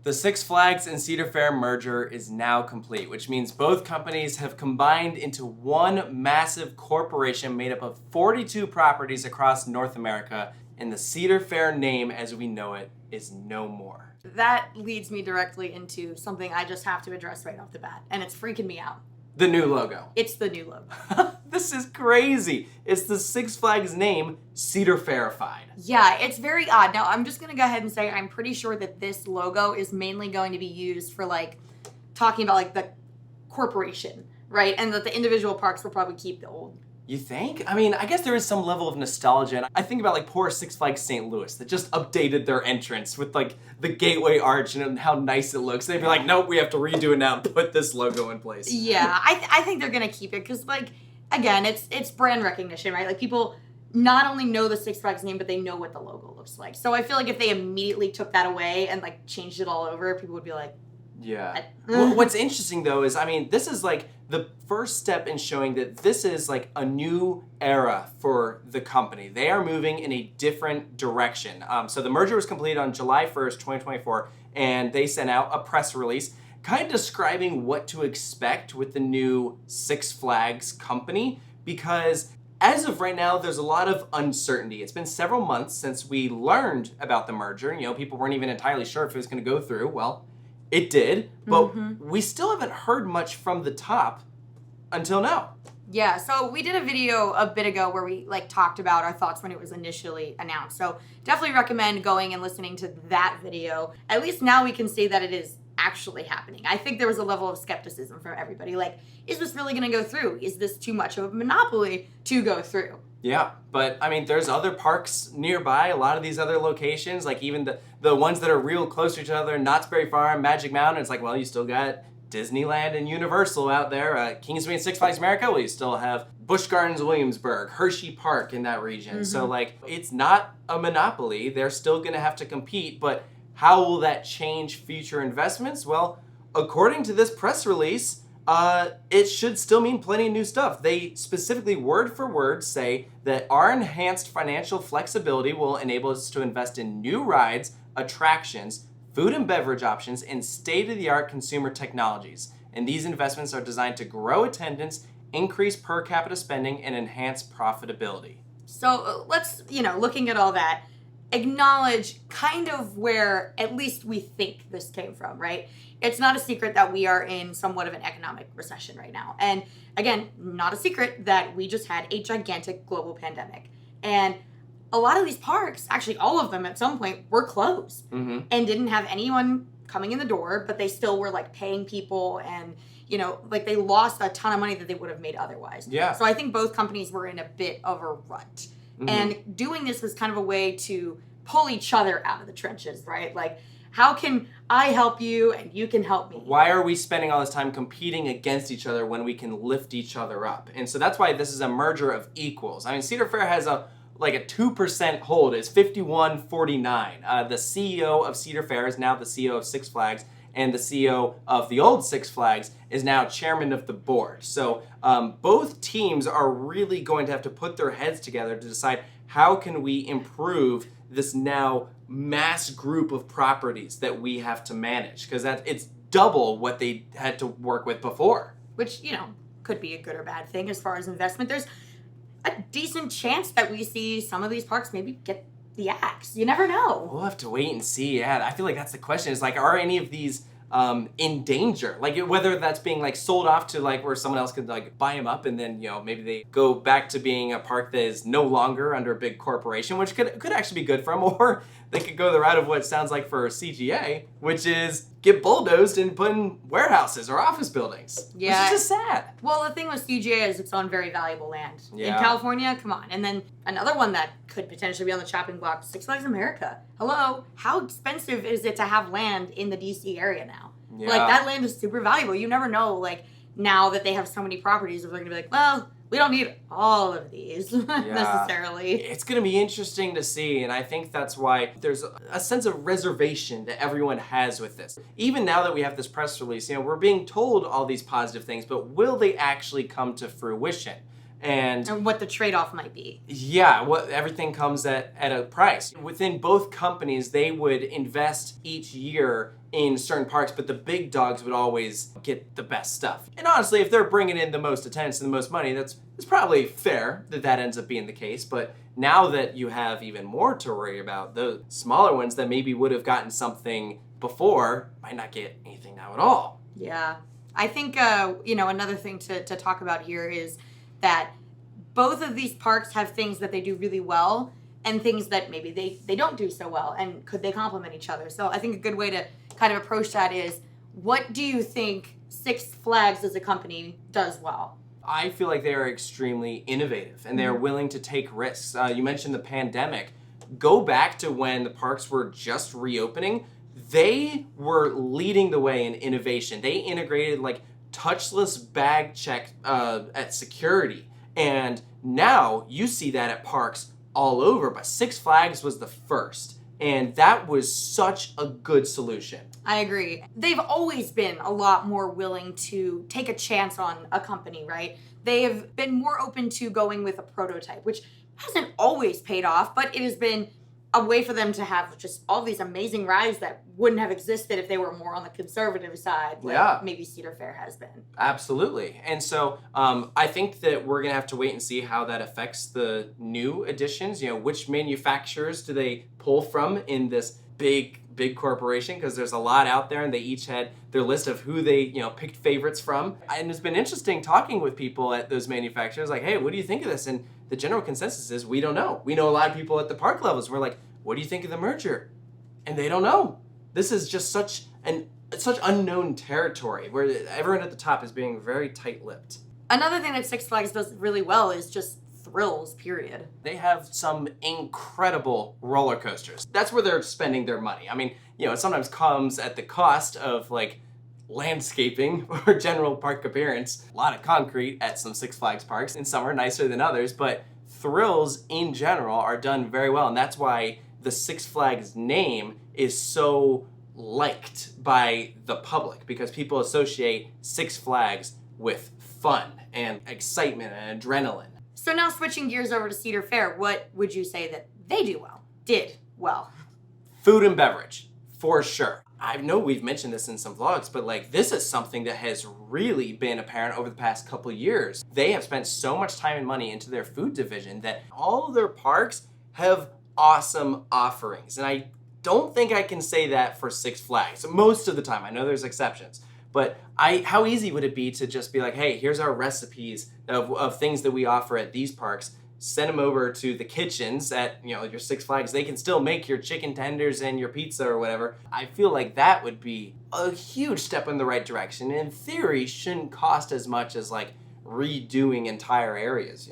The Six Flags and Cedar Fair merger is now complete, which means both companies have combined into one massive corporation made up of 42 properties across North America, and the Cedar Fair name as we know it is no more. That leads me directly into something I just have to address right off the bat, and it's freaking me out. The new logo. It's the new logo. This is crazy. It's the Six Flags name Cedar Fairified. Yeah, it's very odd. Now, I'm just going to go ahead and say I'm pretty sure that this logo is mainly going to be used for, like, talking about, like, the corporation, right? And that the individual parks will probably keep the old. You think? I mean, I guess there is some level of nostalgia, and I think about like poor Six Flags St. Louis that just updated their entrance with like the gateway arch and how nice it looks. They'd be like, nope, we have to redo it now and put this logo in place. Yeah, I think they're gonna keep it because, like, again, it's brand recognition, right? Like, people not only know the Six Flags name, but they know what the logo looks like. So I feel like if they immediately took that away and like changed it all over, people would be like, yeah. Well, what's interesting though is, I mean, this is like the first step in showing that this is like a new era for the company. They are moving in a different direction. So the merger was completed on July 1st, 2024, and they sent out a press release kind of describing what to expect with the new Six Flags company, because as of right now, there's a lot of uncertainty. It's been several months since we learned about the merger. You know, people weren't even entirely sure if it was going to go through. Well, it did, but we still haven't heard much from the top until now. Yeah, so we did a video a bit ago where we like talked about our thoughts when it was initially announced. So definitely recommend going and listening to that video. At least now we can see that it is actually happening. I think there was a level of skepticism from everybody. Like, is this really going to go through? Is this too much of a monopoly to go through? Yeah, but I mean, there's other parks nearby, a lot of these other locations, like even the ones that are real close to each other, Knott's Berry Farm, Magic Mountain. It's like, well, you still got Disneyland and Universal out there. Kingsway and Six Flags America, well, you still have Busch Gardens, Williamsburg, Hershey Park in that region. So like, it's not a monopoly. They're still going to have to compete, but how will that change future investments? Well, according to this press release, it should still mean plenty of new stuff. They specifically, word for word, say that our enhanced financial flexibility will enable us to invest in new rides, attractions, food and beverage options, and state-of-the-art consumer technologies. And these investments are designed to grow attendance, increase per capita spending, and enhance profitability. So let's, looking at all that, acknowledge kind of where at least we think this came from, right? It's not a secret that we are in somewhat of an economic recession right now. And again, not a secret that we just had a gigantic global pandemic. And a lot of these parks, actually all of them at some point, were closed and didn't have anyone coming in the door, but they still were like paying people and, like they lost a ton of money that they would have made otherwise. Yeah. So I think both companies were in a bit of a rut. And doing this was kind of a way to pull each other out of the trenches, right? Like, how can I help you and you can help me? Why are we spending all this time competing against each other when we can lift each other up? And so that's why this is a merger of equals. I mean, Cedar Fair has a 2% hold. It's 51-49. The CEO of Cedar Fair is now the CEO of Six Flags, and the CEO of the old Six Flags is now chairman of the board. So both teams are really going to have to put their heads together to decide how can we improve this now mass group of properties that we have to manage, because it's double what they had to work with before. Which, could be a good or bad thing as far as investment. There's a decent chance that we see some of these parks maybe get the axe. You never know. We'll have to wait and see. Yeah, I feel like that's the question. Is like, are any of these in danger? Like, whether that's being like sold off to like where someone else could like buy them up, and then maybe they go back to being a park that is no longer under a big corporation, which could actually be good for them, or they could go the route of what it sounds like for CGA, which is get bulldozed and put in warehouses or office buildings. Yeah. Which is just sad. Well, the thing with CGA is it's on very valuable land. Yeah. In California, come on. And then another one that could potentially be on the chopping block, Six Flags America. Hello, how expensive is it to have land in the DC area now? Yeah. Like, that land is super valuable. You never know, like, now that they have so many properties, if they're going to be like, well, we don't need all of these necessarily. It's going to be interesting to see, and I think that's why there's a sense of reservation that everyone has with this. Even now that we have this press release, we're being told all these positive things, but will they actually come to fruition? And what the trade-off might be. Yeah, everything comes at a price. Within both companies, they would invest each year in certain parks, but the big dogs would always get the best stuff. And honestly, if they're bringing in the most attendance and the most money, it's probably fair that that ends up being the case. But now that you have even more to worry about, the smaller ones that maybe would have gotten something before might not get anything now at all. Yeah. I think, another thing to talk about here is that both of these parks have things that they do really well and things that maybe they don't do so well, and could they complement each other? So I think a good way to kind of approach that is, what do you think Six Flags as a company does well? I feel like they are extremely innovative and they're willing to take risks. You mentioned the pandemic. Go back to when the parks were just reopening. They were leading the way in innovation. They integrated like touchless bag check at security. And now you see that at parks all over, but Six Flags was the first. And that was such a good solution. I agree. They've always been a lot more willing to take a chance on a company, right? They have been more open to going with a prototype, which hasn't always paid off, but it has been a way for them to have just all these amazing rides that wouldn't have existed if they were more on the conservative side, like maybe Cedar Fair has been. Absolutely. And so I think that we're going to have to wait and see how that affects the new additions. You know, which manufacturers do they pull from in this big corporation? Because there's a lot out there and they each had their list of who they, picked favorites from. And it's been interesting talking with people at those manufacturers like, hey, what do you think of this? And the general consensus is we don't know. We know a lot of people at the park levels. We're like, what do you think of the merger? And they don't know. This is just such unknown territory where everyone at the top is being very tight-lipped. Another thing that Six Flags does really well is just thrills, period. They have some incredible roller coasters. That's where they're spending their money. I mean, it sometimes comes at the cost of like landscaping or general park appearance. A lot of concrete at some Six Flags parks, and some are nicer than others, but thrills in general are done very well, and that's why the Six Flags name is so liked by the public, because people associate Six Flags with fun and excitement and adrenaline. So now switching gears over to Cedar Fair, what would you say that they did well? Food and beverage, for sure. I know we've mentioned this in some vlogs, but like this is something that has really been apparent over the past couple years. They have spent so much time and money into their food division that all of their parks have awesome offerings. And I don't think I can say that for Six Flags most of the time. I know there's exceptions. But how easy would it be to just be like, hey, here's our recipes of things that we offer at these parks. Send them over to the kitchens at your Six Flags. They can still make your chicken tenders and your pizza or whatever. I feel like that would be a huge step in the right direction. In theory, shouldn't cost as much as like redoing entire areas,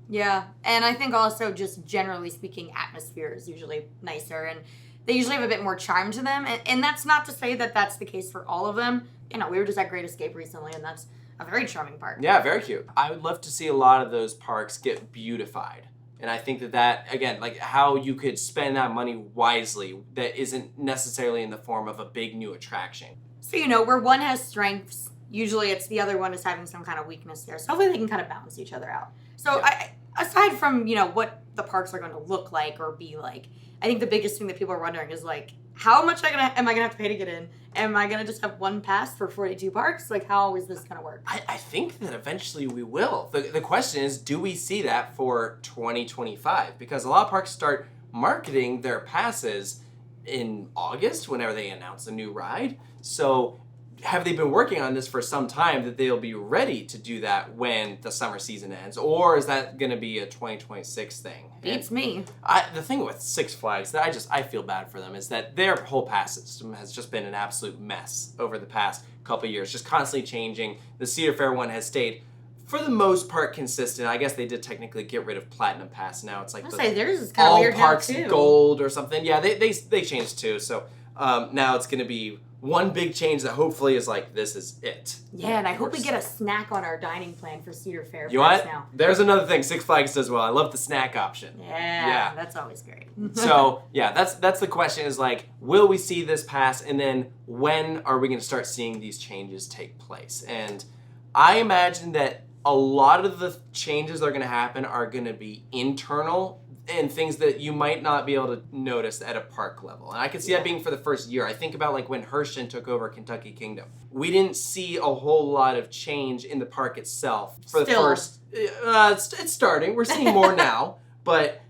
Yeah, and I think also just generally speaking, atmosphere is usually nicer, and they usually have a bit more charm to them. And that's not to say that that's the case for all of them. We were just at Great Escape recently, and that's a very charming park. Yeah, very cute. I would love to see a lot of those parks get beautified. And I think that again, like how you could spend that money wisely that isn't necessarily in the form of a big new attraction. So, where one has strengths, usually it's the other one is having some kind of weakness there. So hopefully they can kind of balance each other out. So yeah. Aside from, what the parks are going to look like or be like, I think the biggest thing that people are wondering is like, how much am I going to have to pay to get in? Am I going to just have one pass for 42 parks? Like, how is this going to work? I think that eventually we will. The question is, do we see that for 2025? Because a lot of parks start marketing their passes in August, whenever they announce a new ride. So have they been working on this for some time that they'll be ready to do that when the summer season ends? Or is that going to be a 2026 thing? Beats me. The thing with Six Flags that I feel bad for them is that their whole pass system has just been an absolute mess over the past couple of years, just constantly changing. The Cedar Fair one has stayed, for the most part, consistent. I guess they did technically get rid of Platinum Pass. Now it's like theirs is kind of weird now parks too. Gold or something. Yeah, they changed too. So now it's going to be one big change that hopefully is like, this is it. Yeah, and I hope we get a snack on our dining plan for Cedar Fair. You know what? Now. There's another thing Six Flags does well. I love the snack option. Yeah. That's always great. So, yeah, that's the question is like, will we see this pass? And then when are we going to start seeing these changes take place? And I imagine that a lot of the changes that are going to happen are going to be internal and things that you might not be able to notice at a park level. And I could see that being for the first year. I think about like when Hershen took over Kentucky Kingdom. We didn't see a whole lot of change in the park itself for the first. It's starting. We're seeing more now, but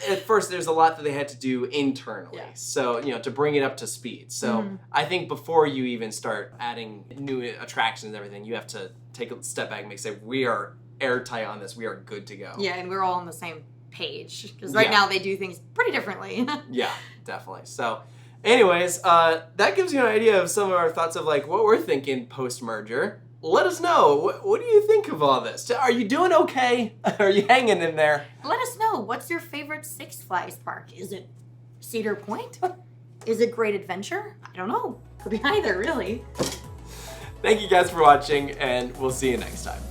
at first there's a lot that they had to do internally. Yeah. So, you know, to bring it up to speed. So I think before you even start adding new attractions and everything, you have to take a step back and say, we are airtight on this. We are good to go. Yeah, and we're all on the same page. Because right now they do things pretty differently. Yeah, definitely. So anyways, that gives you an idea of some of our thoughts of like what we're thinking post-merger. Let us know. What do you think of all this? Are you doing okay? Are you hanging in there? Let us know. What's your favorite Six Flags park? Is it Cedar Point? Is it Great Adventure? I don't know. Could be either, really. Thank you guys for watching, and we'll see you next time.